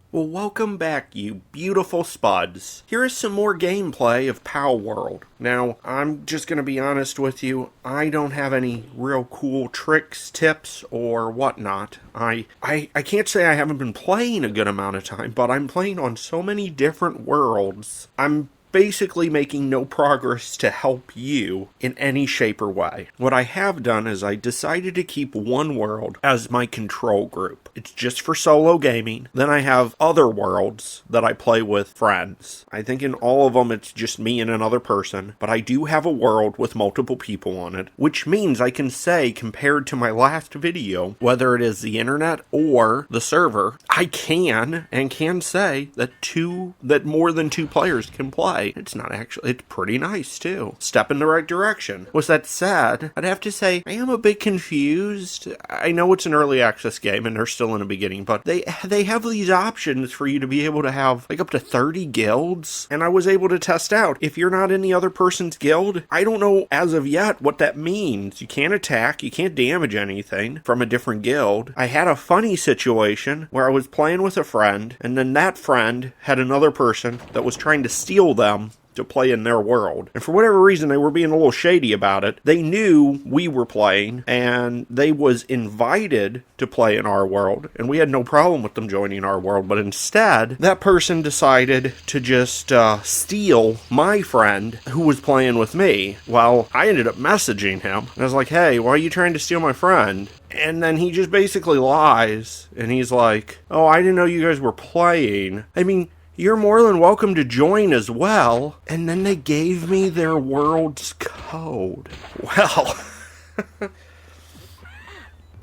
Well, welcome back, you beautiful spuds. Here is some more gameplay of PalWorld. Now, I'm just going to be honest with you, I don't have any real cool tricks, tips, or whatnot. I can't say I haven't been playing a good amount of time, but I'm playing on so many different worlds. I'm basically making no progress to help you in any shape or way. What I have done is I decided to keep one world as my control group. It's just for solo gaming. Then I have other worlds that I play with friends. I think in all of them it's just me and another person, but I do have a world with multiple people on it, which means I can say, compared to my last video, whether it is the internet or the server, I can say that more than two players can play. It's pretty nice too. Step in the right direction. With that said, I'd have to say I am a bit confused. I know it's an early access game and they're still in the beginning, but they have these options for you to be able to have like up to 30 guilds, and I was able to test out if you're not in the other person's guild. I don't know as of yet what that means. You can't attack, you can't damage anything from a different guild. I had a funny situation where I was playing with a friend, and then that friend had another person that was trying to steal them to play in their world. And for whatever reason, they were being a little shady about it. They knew we were playing, and they was invited to play in our world, and we had no problem with them joining our world, but instead, that person decided to just steal my friend who was playing with me. Well, I ended up messaging him, and I was like, hey, why are you trying to steal my friend? And then he just basically lies, and he's like, oh, I didn't know you guys were playing. I mean, you're more than welcome to join as well. And then they gave me their world's code. Well,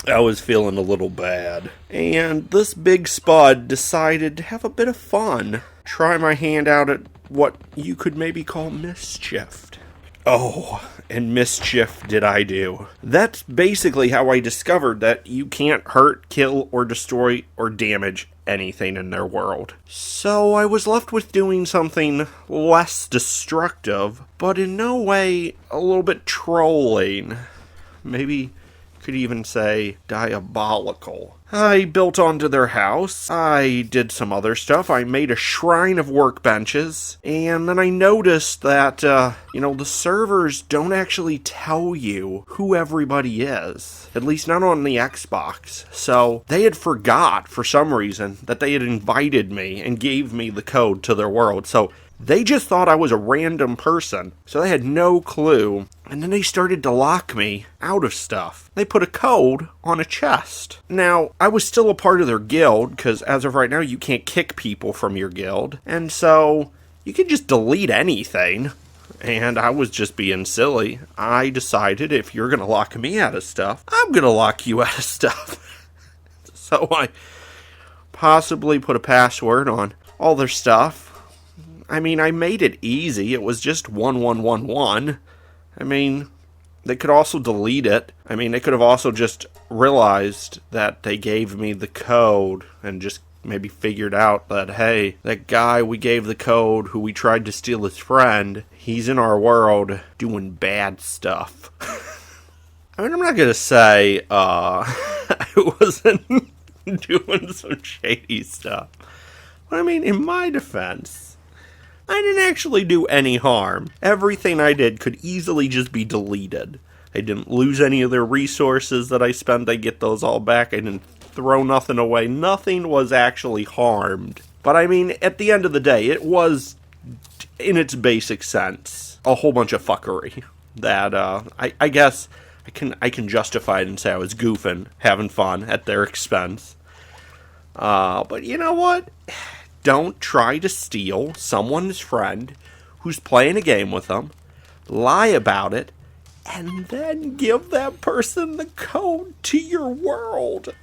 I was feeling a little bad. And this big spud decided to have a bit of fun. Try my hand out at what you could maybe call mischief. Oh, and mischief did I do. That's basically how I discovered that you can't hurt, kill, or destroy, or damage anything in their world. So I was left with doing something less destructive, but in no way a little bit trolling. Maybe could even say diabolical. I built onto their house, I did some other stuff, I made a shrine of workbenches, and then I noticed that, the servers don't actually tell you who everybody is. At least not on the Xbox. So, they had forgot, for some reason, that they had invited me and gave me the code to their world, so they just thought I was a random person, so they had no clue, and then they started to lock me out of stuff. They put a code on a chest. Now, I was still a part of their guild, because as of right now, you can't kick people from your guild, and so you can just delete anything, and I was just being silly. I decided if you're going to lock me out of stuff, I'm going to lock you out of stuff. So I possibly put a password on all their stuff. I mean, I made it easy. It was just 1111. I mean, they could also delete it. I mean, they could have also just realized that they gave me the code and just maybe figured out that, hey, that guy we gave the code who we tried to steal his friend, he's in our world doing bad stuff. I mean, I'm not going to say I wasn't doing some shady stuff. But I mean, in my defense, I didn't actually do any harm. Everything I did could easily just be deleted. I didn't lose any of their resources that I spent. I get those all back. I didn't throw nothing away. Nothing was actually harmed. But I mean, at the end of the day, it was, in its basic sense, a whole bunch of fuckery. That, I guess I can justify it and say I was goofing, having fun at their expense. But you know what? Don't try to steal someone's friend who's playing a game with them, lie about it, and then give that person the code to your world.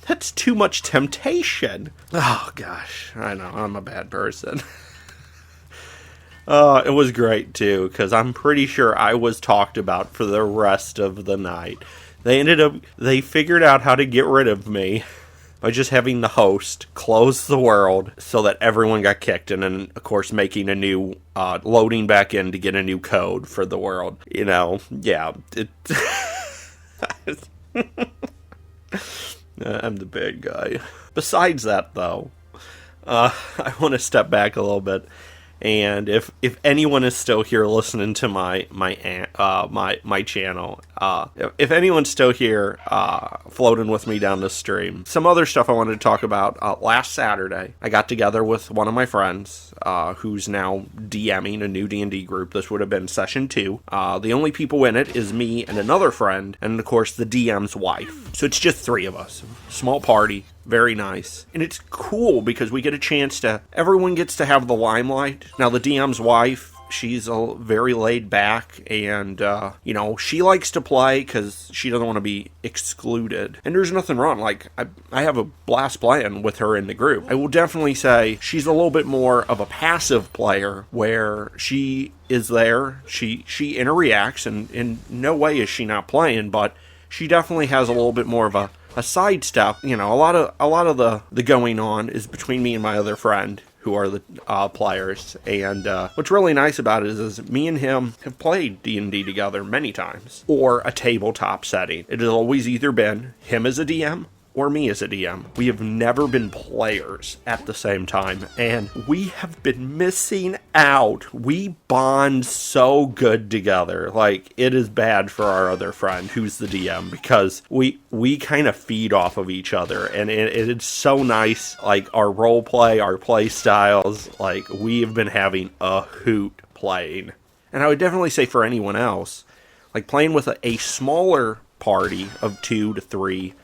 That's too much temptation. Oh, gosh. I know, I'm a bad person. It was great, too, because I'm pretty sure I was talked about for the rest of the night. They figured out how to get rid of me by just having the host close the world so that everyone got kicked, and then, of course, making a new, loading back in to get a new code for the world. You know, yeah. I'm the bad guy. Besides that, though, I want to step back a little bit, and if anyone is still here listening to my channel, if anyone's still here floating with me down the stream, some other stuff I wanted to talk about. Last Saturday, I got together with one of my friends who's now DMing a new D&D group. This would have been session 2. The only people in it is me and another friend, and of course the DM's wife. So it's just 3 of us. Small party. Very nice. And it's cool because we get a chance to, everyone gets to have the limelight. Now, the DM's wife, she's very laid back, and, she likes to play because she doesn't want to be excluded. And there's nothing wrong. Like, I have a blast playing with her in the group. I will definitely say she's a little bit more of a passive player where she is there. She interacts, and in no way is she not playing, but she definitely has a little bit more of a sidestep. A lot of the going on is between me and my other friend, who are the players. And what's really nice about it is me and him have played D&D together many times, or a tabletop setting. It has always either been him as a DM or me as a DM. We have never been players at the same time, and we have been missing out. We bond so good together. Like, it is bad for our other friend who's the DM, because we kind of feed off of each other, and it's so nice. Like, our role play, our play styles, like, we have been having a hoot playing. And I would definitely say for anyone else, like, playing with a smaller party of 2 to 3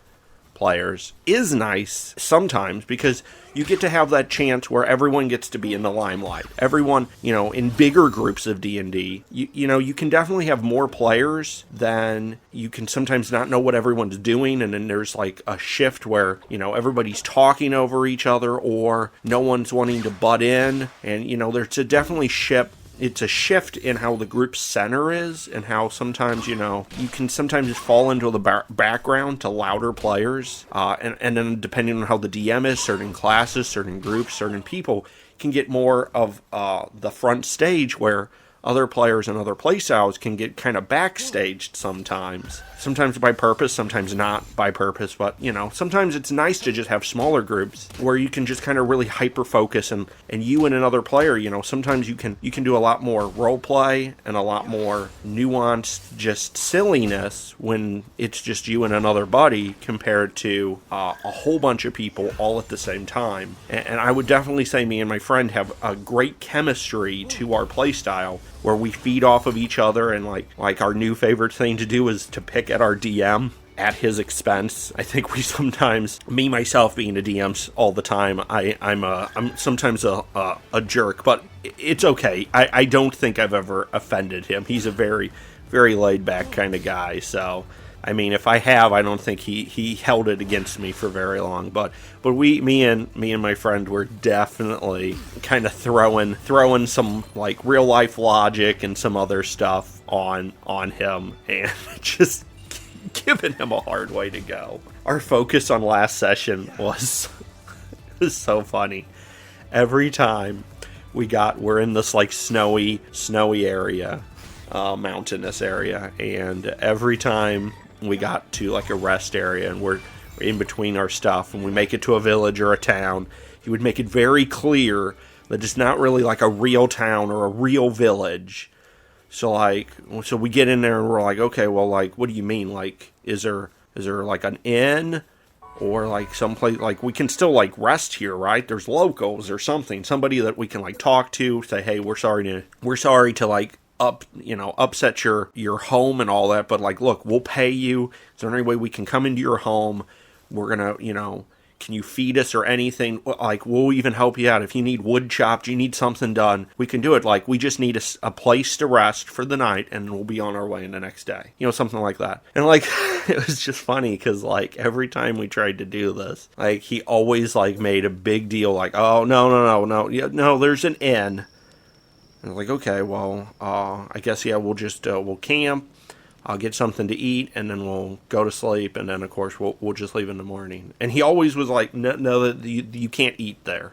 players is nice sometimes, because you get to have that chance where everyone gets to be in the limelight. Everyone, in bigger groups of D&D, you can definitely have more players than you can sometimes not know what everyone's doing, and then there's like a shift where, everybody's talking over each other, or no one's wanting to butt in, and, there's a definitely it's a shift in how the group center is, and how sometimes, you can sometimes just fall into the background to louder players. And then depending on how the DM is, certain classes, certain groups, certain people can get more of the front stage, where other players and other playstyles can get kind of backstaged sometimes. Sometimes by purpose, sometimes not by purpose, but, sometimes it's nice to just have smaller groups where you can just kind of really hyper-focus, and you and another player, sometimes you can do a lot more role play and a lot more nuanced just silliness when it's just you and another buddy, compared to a whole bunch of people all at the same time. And I would definitely say me and my friend have a great chemistry to our play style, where we feed off of each other, and like our new favorite thing to do is to pick at our DM at his expense. I think we sometimes, me myself being a DM all the time, I'm sometimes a jerk, but it's okay. I don't think I've ever offended him. He's a very, very laid back kind of guy, so I mean, if I have, I don't think he held it against me for very long. But me and my friend were definitely kind of throwing some like real life logic and some other stuff on him, and just giving him a hard way to go. Our focus on last session was so funny. Every time we're in this like snowy area, mountainous area, and every time we got to like a rest area, and we're in between our stuff, and we make it to a village or a town, he would make it very clear that it's not really like a real town or a real village. So we get in there and we're like, okay, well, like, what do you mean? Like, is there like an inn, or like someplace, like, we can still like rest here, right? There's locals or something, somebody that we can like talk to, say, hey, we're sorry to like upset your home and all that, but like, look, we'll pay you. Is there any way we can come into your home? We're gonna, can you feed us or anything? Like, we'll even help you out. If you need wood chopped, you need something done, we can do it. Like, we just need a place to rest for the night, and we'll be on our way in the next day. Something like that. And like, it was just funny, because like, every time we tried to do this, like, he always like made a big deal, like, oh, no, there's an inn. And I was like, okay, well, I guess, yeah, we'll camp, I'll get something to eat, and then we'll go to sleep, and then, of course, we'll just leave in the morning. And he always was like, no, that you can't eat there.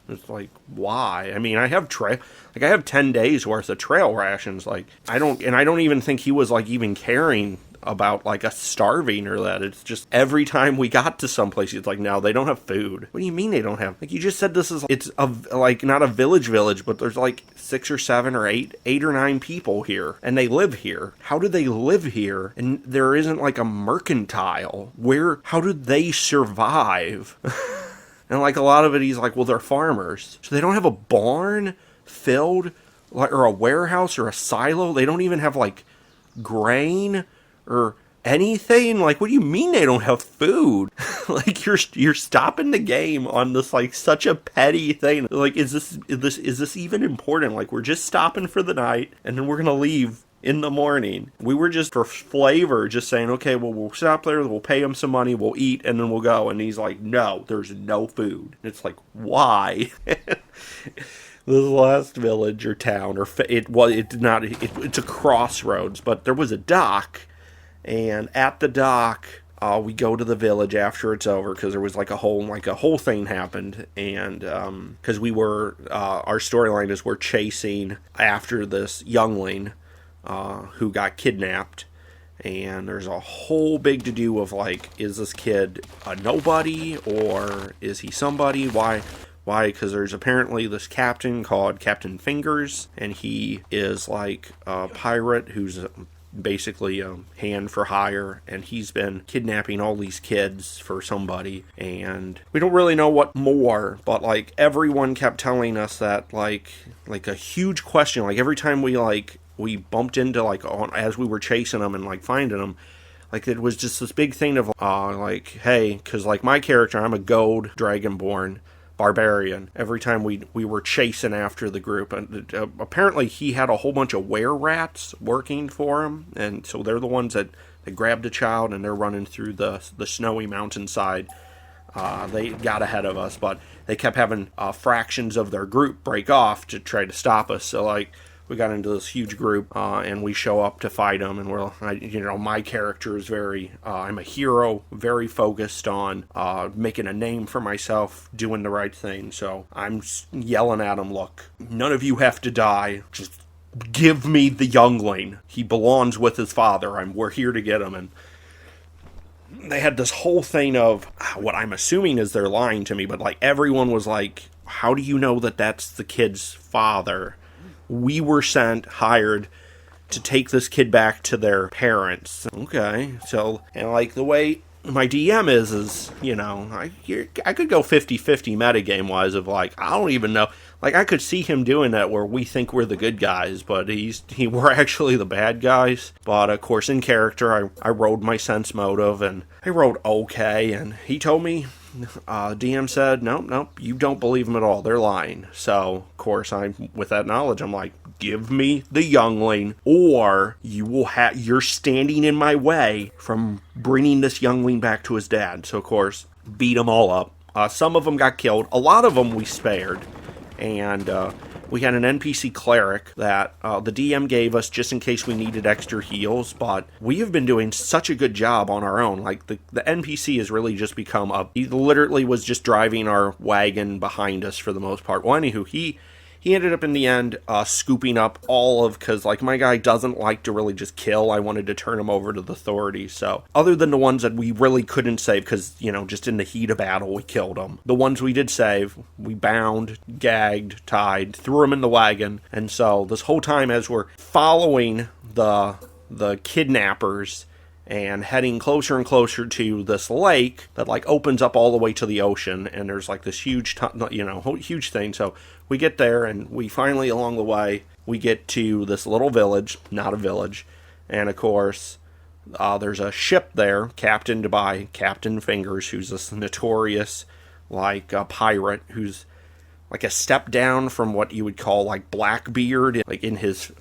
It's like, why? I mean, I have 10 days worth of trail rations. Like, I don't even think he was like even carrying about like us starving or that. It's just every time we got to someplace, it's like, no, they don't have food. What do you mean they don't have? Like, you just said it's like not a village, but there's like 6 or 7 or 8 or 9 people here, and they live here. How do they live here? And there isn't like a mercantile. How do they survive? And like a lot of it, he's like, well, they're farmers. So they don't have a barn filled, or a warehouse or a silo. They don't even have like grain or anything. Like, what do you mean they don't have food? Like, you're stopping the game on this like such a petty thing. Like, is this even important? Like, we're just stopping for the night and then we're gonna leave in the morning. We were just for flavor, just saying, okay, well, we'll stop there, we'll pay him some money, we'll eat, and then we'll go. And he's like, no, there's no food. And it's like, why? This last village or town, it's a crossroads, but there was a dock, and at the dock, we go to the village after it's over, because there was like a whole thing happened, and because our storyline is we're chasing after this youngling who got kidnapped, and there's a whole big to-do of like, is this kid a nobody, or is he somebody? Why? Because there's apparently this captain called Captain Fingers, and he is like a pirate who's basically a hand for hire, and he's been kidnapping all these kids for somebody, and we don't really know what more, but like everyone kept telling us that like a huge question, like every time we bumped into as we were chasing them and like finding them, like it was just this big thing of like, hey, because like my character, I'm a gold dragonborn barbarian. Every time we were chasing after the group, and apparently he had a whole bunch of were-rats working for him, and so they're the ones that grabbed a child, and they're running through the snowy mountainside. They got ahead of us, but they kept having fractions of their group break off to try to stop us. So like, we got into this huge group, and we show up to fight them, and my character is I'm a hero, very focused on making a name for myself, doing the right thing. So I'm yelling at them, look, none of you have to die, just give me the youngling. He belongs with his father. We're here to get him. And they had this whole thing of what I'm assuming is they're lying to me, but like everyone was like, how do you know that that's the kid's father? We were hired to take this kid back to their parents. Okay, so, and like the way my DM is, you know, I could go 50-50 metagame-wise of like, I don't even know. Like, I could see him doing that where we think we're the good guys, but we're actually the bad guys. But, of course, in character, I rolled my sense motive, and I rolled okay, and he told me, DM said, nope, you don't believe them at all. They're lying. So, of course, with that knowledge, I'm like, give me the youngling, or you're standing in my way from bringing this youngling back to his dad. So, of course, beat them all up. Some of them got killed. A lot of them we spared. And we had an NPC cleric that the DM gave us just in case we needed extra heals, but we have been doing such a good job on our own. Like, the NPC has really just become he literally was just driving our wagon behind us for the most part. Well, anywho, he ended up in the end scooping up because like my guy doesn't like to really just kill. I wanted to turn him over to the authorities. So other than the ones that we really couldn't save because, you know, just in the heat of battle, we killed them. The ones we did save, we bound, gagged, tied, threw them in the wagon. And so this whole time as we're following the kidnappers and heading closer and closer to this lake that like opens up all the way to the ocean, and there's like this huge thing. So we get there, and we finally, along the way, we get to this little village, not a village, and of course, there's a ship there, captained by Captain Fingers, who's this notorious, like, a pirate, who's like a step down from what you would call like Blackbeard, like in his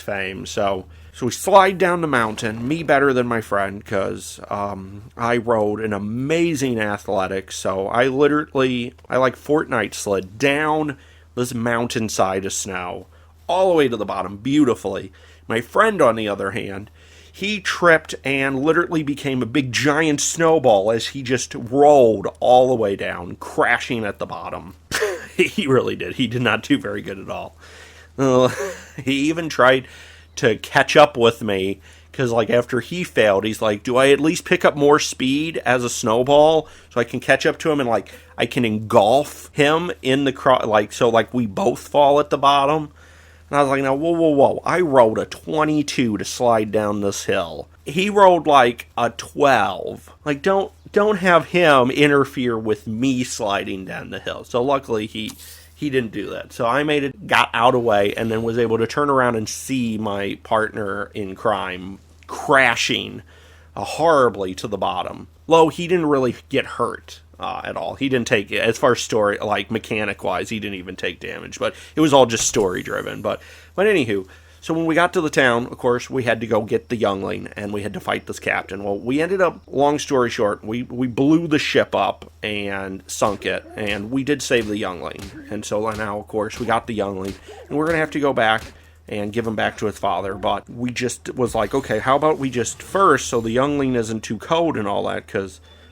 fame. So we slide down the mountain, me better than my friend, because I rode an amazing athletics. So I like Fortnite slid down this mountainside of snow, all the way to the bottom, beautifully. My friend, on the other hand, he tripped and literally became a big giant snowball as he just rolled all the way down, crashing at the bottom. He really did. He did not do very good at all. He even tried to catch up with me, because like after he failed, he's like, do I at least pick up more speed as a snowball so I can catch up to him and like I can engulf him in the like so like we both fall at the bottom. And I was like, now whoa, I rolled a 22 to slide down this hill. He rolled like a 12. Like don't have him interfere with me sliding down the hill. So luckily he didn't do that. So I made it, got out of the way, and then was able to turn around and see my partner in crime crashing horribly to the bottom. Though he didn't really get hurt at all. He didn't take, as far as story, like mechanic-wise, he didn't even take damage. But it was all just story-driven. But anywho, so when we got to the town, of course, we had to go get the youngling, and we had to fight this captain. Well, we ended up, long story short, we blew the ship up and sunk it, and we did save the youngling. And so now, of course, we got the youngling, and we're going to have to go back and give him back to his father. But we just was like, okay, how about we just first, so the youngling isn't too cold and all that,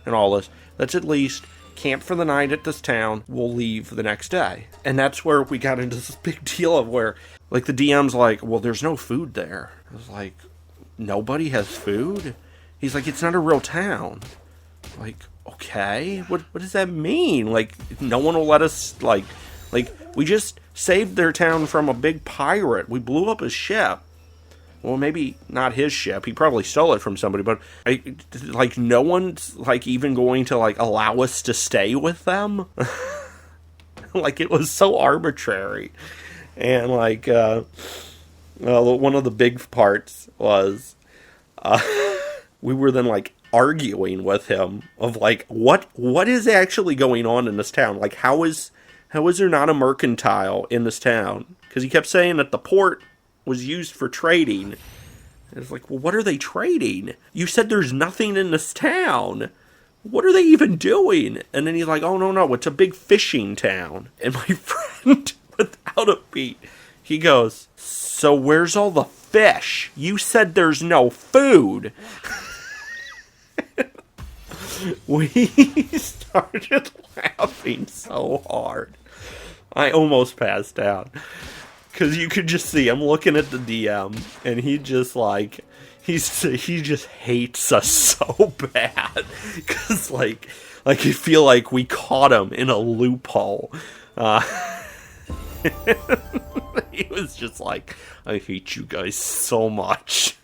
and all this, let's at least camp for the night at this town. We'll leave the next day. And that's where we got into this big deal of where, like, the DM's like, well, there's no food there. I was like, nobody has food? He's like, it's not a real town. Like, okay, what does that mean? Like, no one will let us, like, we just saved their town from a big pirate. We blew up his ship. Well, maybe not his ship. He probably stole it from somebody, but like no one's like even going to like allow us to stay with them. Like it was so arbitrary. And like one of the big parts was we were then like arguing with him of like what is actually going on in this town? Like how is there not a mercantile in this town? Because he kept saying that the port was used for trading. It's like, well, what are they trading? You said there's nothing in this town. What are they even doing? And then he's like, oh, no, it's a big fishing town. And my friend, without a beat, he goes, so where's all the fish? You said there's no food. We started laughing so hard. I almost passed out. Because you could just see him looking at the DM, and he just like, he just hates us so bad. Because like you feel like we caught him in a loophole. He was just like, I hate you guys so much.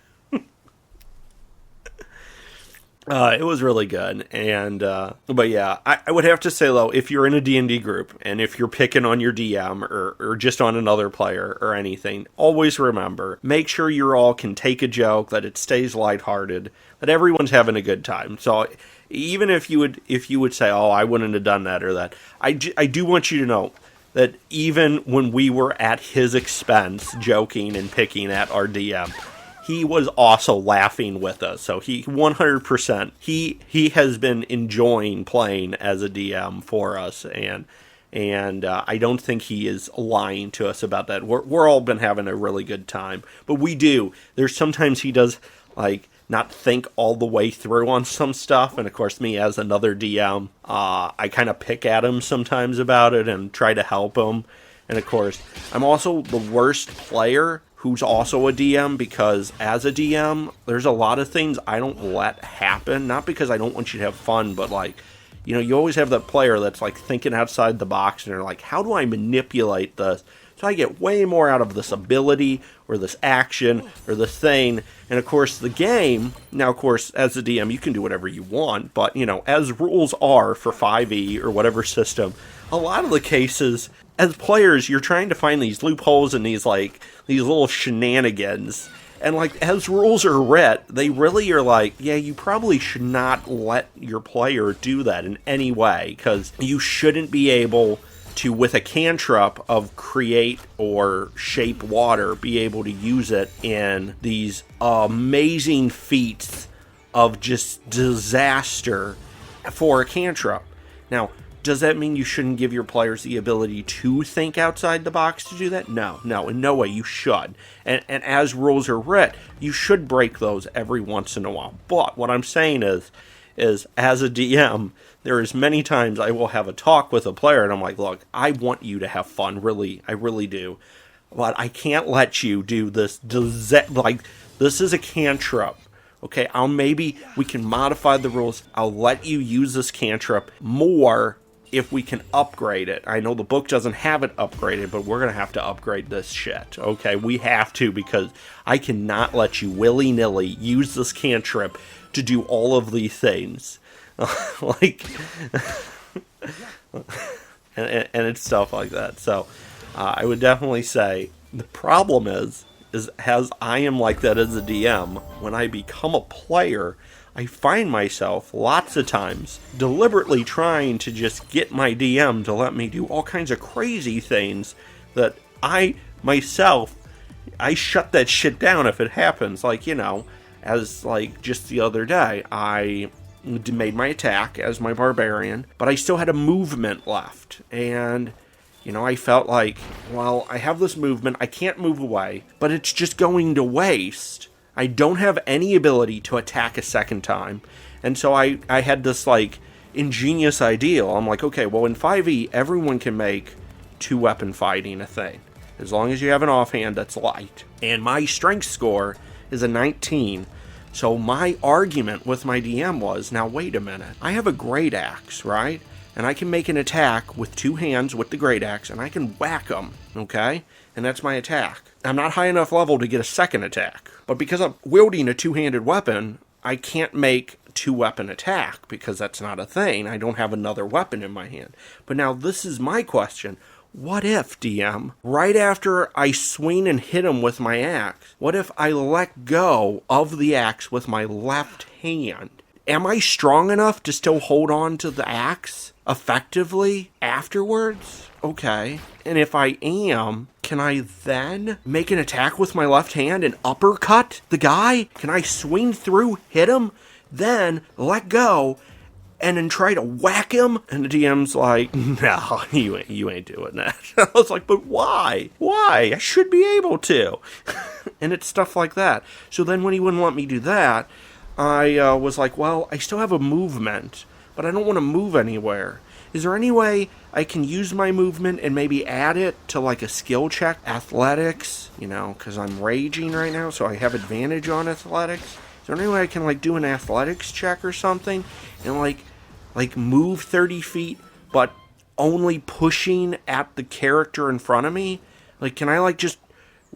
It was really good, and but yeah, I would have to say though, if you're in a D&D group, and if you're picking on your DM or just on another player or anything, always remember, make sure you all can take a joke, that it stays lighthearted, that everyone's having a good time. So even if you would say, oh, I wouldn't have done that or that, I do want you to know that even when we were at his expense, joking and picking at our DM, he was also laughing with us. So he 100%, he has been enjoying playing as a DM for us, and I don't think he is lying to us about that. We're all been having a really good time, but there's sometimes he does like not think all the way through on some stuff, and of course me as another DM, I kind of pick at him sometimes about it and try to help him. And of course, I'm also the worst player who's also a DM, because as a DM, there's a lot of things I don't let happen. Not because I don't want you to have fun, but like, you know, you always have that player that's like thinking outside the box, and they're like, how do I manipulate this so I get way more out of this ability or this action or this thing? And of course, the game, now of course, as a DM, you can do whatever you want, but you know, as rules are for 5e or whatever system, a lot of the cases, as players, you're trying to find these loopholes and these little shenanigans. And like, as rules are writ, they really are like, yeah, you probably should not let your player do that in any way, because you shouldn't be able to, with a cantrip of create or shape water, be able to use it in these amazing feats of just disaster for a cantrip. Now, does that mean you shouldn't give your players the ability to think outside the box to do that? No, in no way. You should. And as rules are writ, you should break those every once in a while. But what I'm saying is as a DM, there is many times I will have a talk with a player, and I'm like, look, I want you to have fun, really. I really do. but I can't let you do this. Like, this is a cantrip. Okay, maybe we can modify the rules. I'll let you use this cantrip more if we can upgrade it. I know the book doesn't have it upgraded, but we're going to have to upgrade this shit. Okay, we have to, because I cannot let you willy-nilly use this cantrip to do all of these things. Like, and it's stuff like that. So I would definitely say the problem is as I am like that as a DM, when I become a player, I find myself lots of times deliberately trying to just get my DM to let me do all kinds of crazy things that I shut that shit down if it happens. Like, as like just the other day, I made my attack as my barbarian, but I still had a movement left. And, I felt like, well, I have this movement, I can't move away, but it's just going to waste. I don't have any ability to attack a second time. And so I had this, like, ingenious idea. I'm like, okay, well, in 5e, everyone can make 2-weapon fighting a thing, as long as you have an offhand that's light. And my strength score is a 19. So my argument with my DM was, now wait a minute, I have a great axe, right? And I can make an attack with 2 hands with the great axe, and I can whack them, okay? And that's my attack. I'm not high enough level to get a second attack. But because I'm wielding a 2-handed weapon, I can't make 2-weapon attack, because that's not a thing. I don't have another weapon in my hand. But now this is my question. What if, DM, right after I swing and hit him with my axe, what if I let go of the axe with my left hand? Am I strong enough to still hold on to the axe effectively afterwards? Okay. And if I am, can I then make an attack with my left hand and uppercut the guy? Can I swing through, hit him, then let go, and then try to whack him? And the DM's like, no, you ain't doing that. I was like, but why? Why? I should be able to. And it's stuff like that. So then when he wouldn't let me do that, I was like, well, I still have a movement, but I don't want to move anywhere. Is there any way I can use my movement and maybe add it to like a skill check? Athletics, because I'm raging right now, so I have advantage on athletics. Is there any way I can like do an athletics check or something and like move 30 feet, but only pushing at the character in front of me? Like, can I like just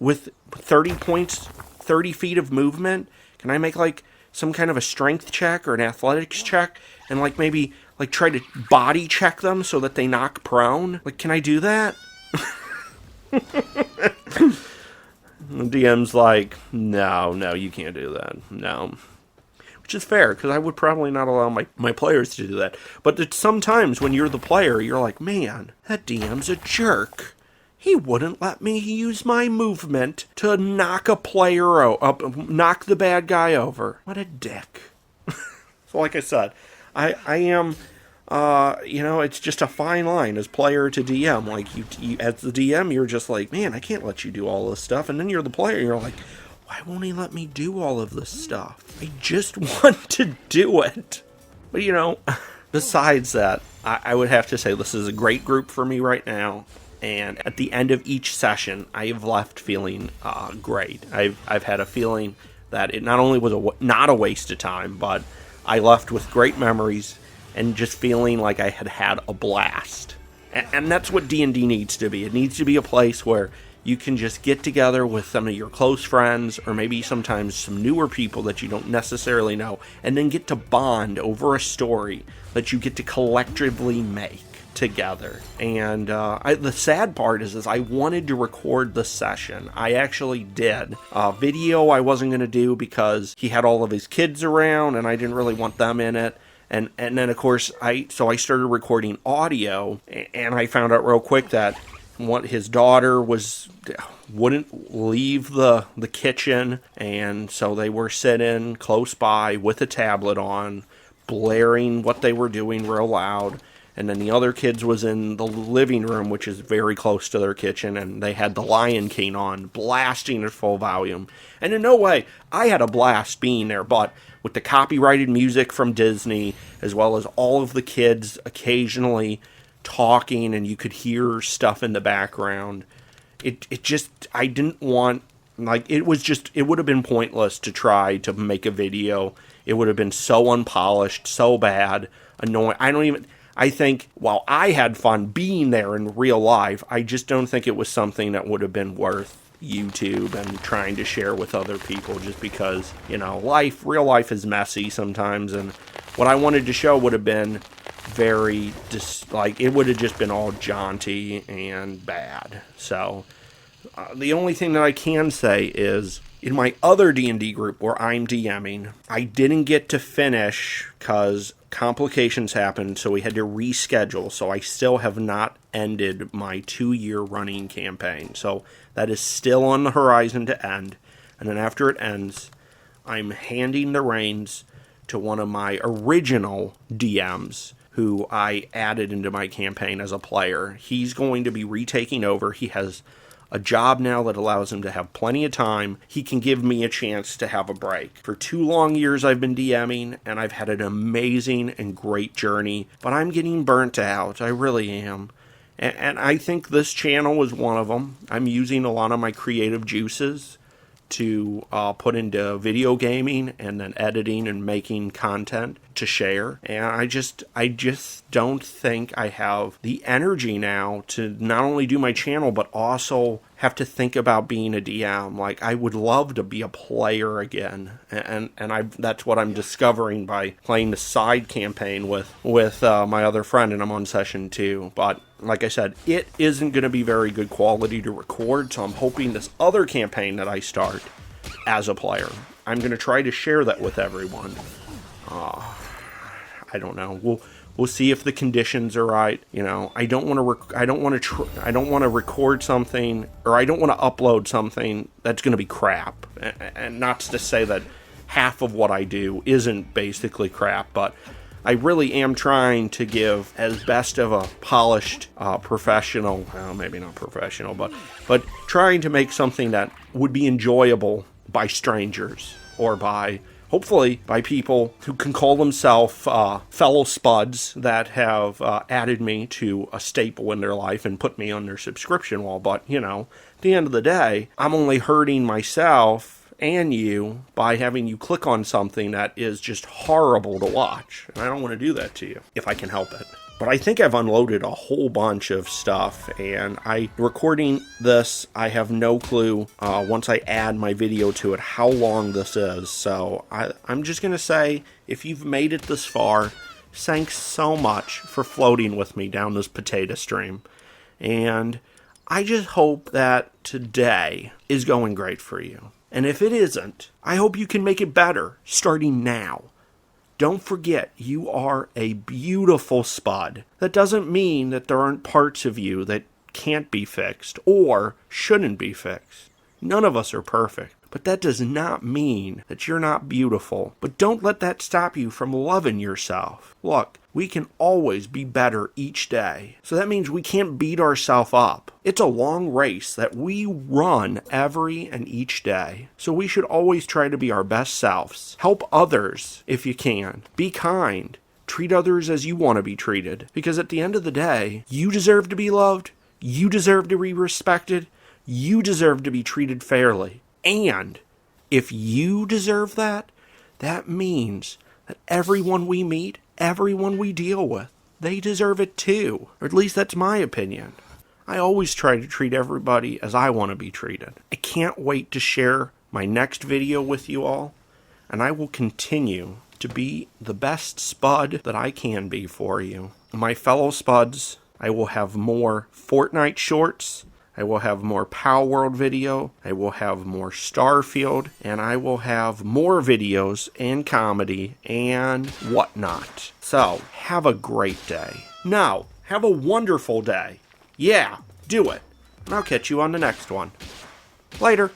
with 30 points, 30 feet of movement, can I make like some kind of a strength check or an athletics check and like maybe like try to body check them so that they knock prone? Like, can I do that? The DM's like, no, you can't do that. No. Which is fair, because I would probably not allow my players to do that. But sometimes when you're the player, you're like, man, that DM's a jerk. He wouldn't let me use my movement to knock a player knock the bad guy over. What a dick. So like I said, I am, it's just a fine line as player to DM. Like, you as the DM, you're just like, man, I can't let you do all this stuff. And then you're the player, and you're like, why won't he let me do all of this stuff? I just want to do it. But, besides that, I would have to say this is a great group for me right now. And at the end of each session, I have left feeling great. I've had a feeling that it not only was not a waste of time, but I left with great memories and just feeling like I had a blast. And that's what D&D needs to be. It needs to be a place where you can just get together with some of your close friends, or maybe sometimes some newer people that you don't necessarily know, and then get to bond over a story that you get to collectively make together. And the sad part is I wanted to record the session. I actually did. Video I wasn't going to do because he had all of his kids around and I didn't really want them in it. And then of course I started recording audio, and I found out real quick that his daughter wouldn't leave the kitchen, and so they were sitting close by with a tablet on, blaring what they were doing real loud. And then the other kids was in the living room, which is very close to their kitchen, and they had the Lion King on, blasting at full volume. And in no way, I had a blast being there, but with the copyrighted music from Disney, as well as all of the kids occasionally talking, and you could hear stuff in the background, it just, I didn't want, like, it would have been pointless to try to make a video. It would have been so unpolished, so bad, annoying. I think while I had fun being there in real life, I just don't think it was something that would have been worth YouTube and trying to share with other people, just because, real life is messy sometimes, and what I wanted to show would have been it would have just been all jaunty and bad. So the only thing that I can say is, in my other D&D group where I'm DMing, I didn't get to finish because complications happened, so we had to reschedule. So I still have not ended my 2-year running campaign. So that is still on the horizon to end. And then after it ends, I'm handing the reins to one of my original DMs who I added into my campaign as a player. He's going to be retaking over. He has a job now that allows him to have plenty of time. He can give me a chance to have a break. For 2 long years I've been DMing, and I've had an amazing and great journey, but I'm getting burnt out. I really am. And I think this channel is one of them. I'm using a lot of my creative juices to put into video gaming and then editing and making content to share. And I just don't think I have the energy now to not only do my channel, but also have to think about being a DM. Like, I would love to be a player again. And that's what I'm discovering by playing the side campaign with my other friend, and I'm on session 2. But like I said, it isn't going to be very good quality to record, so I'm hoping this other campaign that I start as a player, I'm going to try to share that with everyone. I don't know. We'll see if the conditions are right. I don't want to record something, or I don't want to upload something that's going to be crap. And not to say that half of what I do isn't basically crap, but I really am trying to give as best of a polished, professional, well, maybe not professional, but trying to make something that would be enjoyable by strangers, or hopefully by people who can call themselves fellow spuds that have added me to a staple in their life and put me on their subscription wall. But, at the end of the day, I'm only hurting myself and you by having you click on something that is just horrible to watch. And I don't want to do that to you if I can help it. But I think I've unloaded a whole bunch of stuff, and recording this, I have no clue, once I add my video to it, how long this is. So I'm just going to say, if you've made it this far, thanks so much for floating with me down this PotatoStream. And I just hope that today is going great for you. And if it isn't, I hope you can make it better, starting now. Don't forget, you are a beautiful spud. That doesn't mean that there aren't parts of you that can't be fixed or shouldn't be fixed. None of us are perfect, but that does not mean that you're not beautiful. But don't let that stop you from loving yourself. Look, we can always be better each day. So that means we can't beat ourselves up. It's a long race that we run every and each day. So we should always try to be our best selves. Help others if you can. Be kind. Treat others as you want to be treated. Because at the end of the day, you deserve to be loved. You deserve to be respected. You deserve to be treated fairly. And if you deserve that, that means that everyone we meet, everyone we deal with, they deserve it too. Or at least that's my opinion. I always try to treat everybody as I want to be treated. I can't wait to share my next video with you all, and I will continue to be the best spud that I can be for you. My fellow spuds, I will have more Fortnite shorts, I will have more PalWorld video, I will have more Starfield, and I will have more videos and comedy and whatnot. So, have a great day. No, have a wonderful day. Yeah, do it. And I'll catch you on the next one. Later.